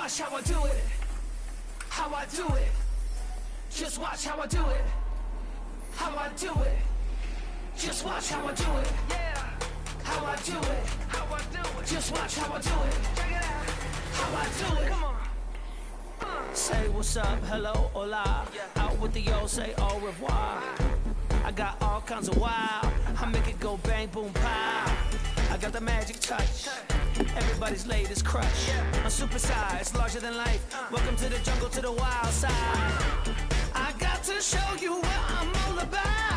watch how I do it. How I do it. Just watch how I do it. How I do it. Just watch how I do it. Yeah. How I do it. How I do it. Just watch how I do it. Check it out. How I do it. Come on. Say what's up, hello, hola. Out with the yo, say au revoir. I got all kinds of wow. I make it go bang, boom, pow. I got the magic touch. Everybody's latest crush. I'm supersized, larger than life. Welcome to the jungle, to the wild side. I got to show you what I'm all about.